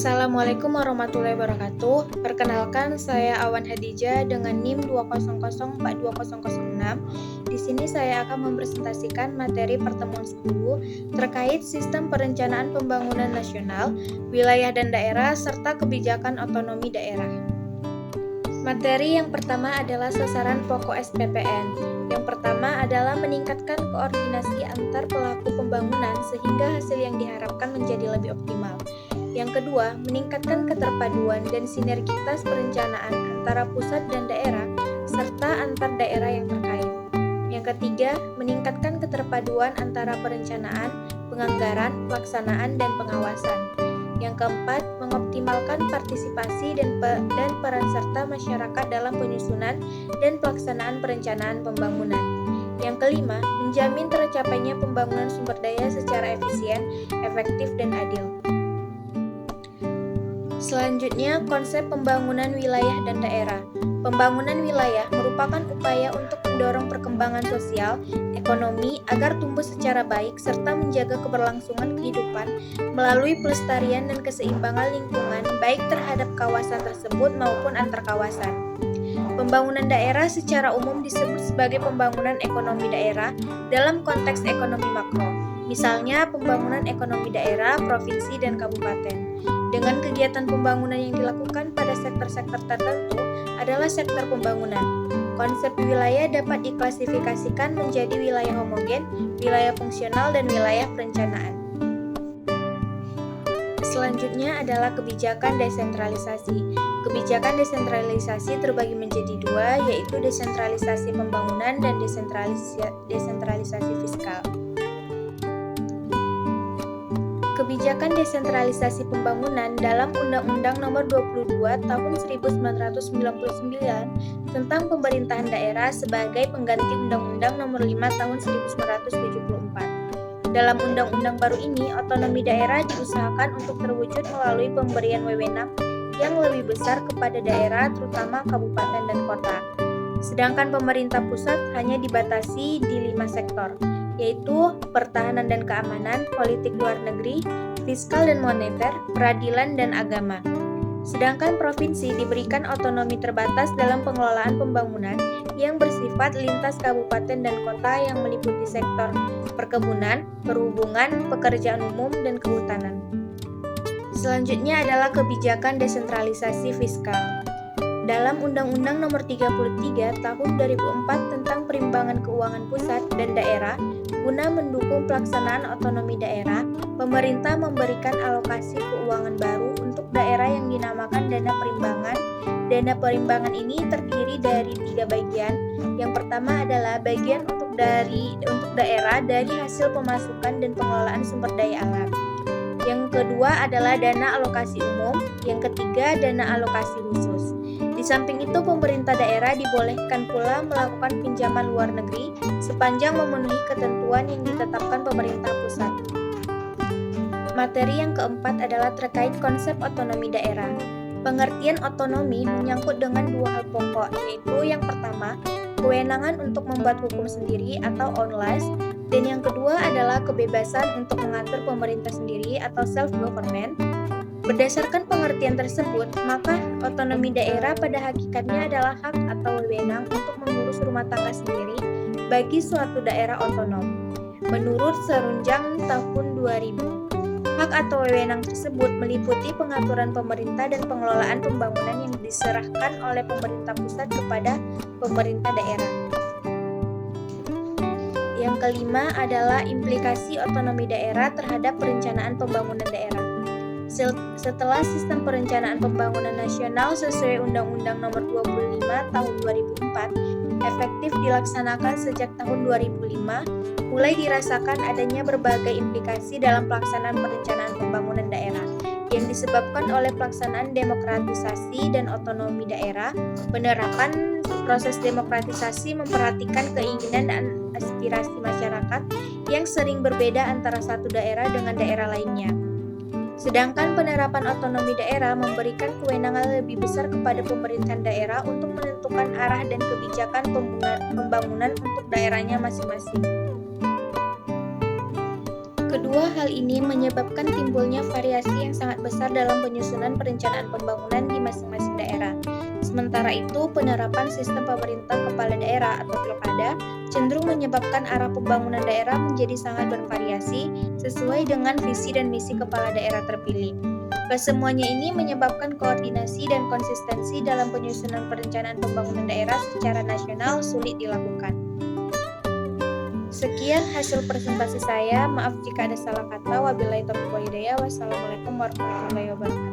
Assalamualaikum warahmatullahi wabarakatuh. Perkenalkan, saya Awan Hadijah dengan NIM 200422006. Di sini saya akan mempresentasikan materi pertemuan 10 terkait sistem perencanaan pembangunan nasional, wilayah dan daerah, serta kebijakan otonomi daerah. Materi yang pertama adalah sasaran pokok SPPN. Yang pertama adalah meningkatkan koordinasi antar pelaku pembangunan sehingga hasil yang diharapkan menjadi lebih optimal. Yang kedua, meningkatkan keterpaduan dan sinergitas perencanaan antara pusat dan daerah, serta antar daerah yang terkait. Yang ketiga, meningkatkan keterpaduan antara perencanaan, penganggaran, pelaksanaan, dan pengawasan. Yang keempat, mengoptimalkan partisipasi dan peran serta masyarakat dalam penyusunan dan pelaksanaan perencanaan pembangunan. Yang kelima, menjamin tercapainya pembangunan sumber daya secara efisien, efektif, dan adil. Selanjutnya, konsep pembangunan wilayah dan daerah. Pembangunan wilayah merupakan upaya untuk mendorong perkembangan sosial, ekonomi agar tumbuh secara baik serta menjaga keberlangsungan kehidupan melalui pelestarian dan keseimbangan lingkungan baik terhadap kawasan tersebut maupun antar kawasan. Pembangunan daerah secara umum disebut sebagai pembangunan ekonomi daerah dalam konteks ekonomi makro. Misalnya, pembangunan ekonomi daerah, provinsi, dan kabupaten. Dengan kegiatan pembangunan yang dilakukan pada sektor-sektor tertentu adalah sektor pembangunan. Konsep wilayah dapat diklasifikasikan menjadi wilayah homogen, wilayah fungsional, dan wilayah perencanaan. Selanjutnya adalah kebijakan desentralisasi. Kebijakan desentralisasi terbagi menjadi dua, yaitu desentralisasi pembangunan dan desentralisasi fiskal. Kebijakan desentralisasi pembangunan dalam Undang-Undang Nomor 22 Tahun 1999 tentang Pemerintahan Daerah sebagai pengganti Undang-Undang Nomor 5 Tahun 1974. Dalam undang-undang baru ini, otonomi daerah diusahakan untuk terwujud melalui pemberian wewenang yang lebih besar kepada daerah, terutama kabupaten dan kota. Sedangkan pemerintah pusat hanya dibatasi di 5 sektor, yaitu pertahanan dan keamanan, politik luar negeri, fiskal dan moneter, peradilan, dan agama. Sedangkan provinsi diberikan otonomi terbatas dalam pengelolaan pembangunan yang bersifat lintas kabupaten dan kota yang meliputi sektor perkebunan, perhubungan, pekerjaan umum, dan kehutanan. Selanjutnya adalah kebijakan desentralisasi fiskal. Dalam Undang-Undang Nomor 33 Tahun 2004 tentang Perimbangan Keuangan Pusat dan Daerah, guna mendukung pelaksanaan otonomi daerah, pemerintah memberikan alokasi keuangan baru untuk daerah yang dinamakan dana perimbangan. Dana perimbangan ini terdiri dari 3 bagian. Yang pertama adalah bagian untuk daerah dari hasil pemasukan dan pengelolaan sumber daya alam. Yang kedua adalah dana alokasi umum, yang ketiga dana alokasi khusus. Di samping itu, pemerintah daerah dibolehkan pula melakukan pinjaman luar negeri sepanjang memenuhi ketentuan yang ditetapkan pemerintah pusat. Materi yang keempat adalah terkait konsep otonomi daerah. Pengertian otonomi menyangkut dengan 2 hal pokok, yaitu yang pertama, kewenangan untuk membuat hukum sendiri atau own laws, dan yang kedua adalah kebebasan untuk mengatur pemerintah sendiri atau self-government. Berdasarkan pengertian tersebut, maka otonomi daerah pada hakikatnya adalah hak atau wewenang untuk mengurus rumah tangga sendiri bagi suatu daerah otonom. Menurut Serunjang tahun 2000, hak atau wewenang tersebut meliputi pengaturan pemerintah dan pengelolaan pembangunan yang diserahkan oleh pemerintah pusat kepada pemerintah daerah. Yang kelima adalah implikasi otonomi daerah terhadap perencanaan pembangunan daerah. Setelah sistem perencanaan pembangunan nasional sesuai Undang-Undang Nomor 25 Tahun 2004 efektif dilaksanakan sejak tahun 2005, mulai dirasakan adanya berbagai implikasi dalam pelaksanaan perencanaan pembangunan daerah yang disebabkan oleh pelaksanaan demokratisasi dan otonomi daerah. Penerapan proses demokratisasi memperhatikan keinginan dan aspirasi masyarakat yang sering berbeda antara satu daerah dengan daerah lainnya. Sedangkan penerapan otonomi daerah memberikan kewenangan lebih besar kepada pemerintahan daerah untuk menentukan arah dan kebijakan pembangunan untuk daerahnya masing-masing. Kedua hal ini menyebabkan timbulnya variasi yang sangat besar dalam penyusunan perencanaan pembangunan di masing-masing daerah. Sementara itu, penerapan sistem pemerintah kepala daerah atau pilkada cenderung menyebabkan arah pembangunan daerah menjadi sangat bervariasi sesuai dengan visi dan misi kepala daerah terpilih. Kesemuanya ini menyebabkan koordinasi dan konsistensi dalam penyusunan perencanaan pembangunan daerah secara nasional sulit dilakukan. Sekian hasil presentasi saya. Maaf jika ada salah kata. Wabillahi taufiq wal hidayah. Wassalamualaikum warahmatullahi wabarakatuh.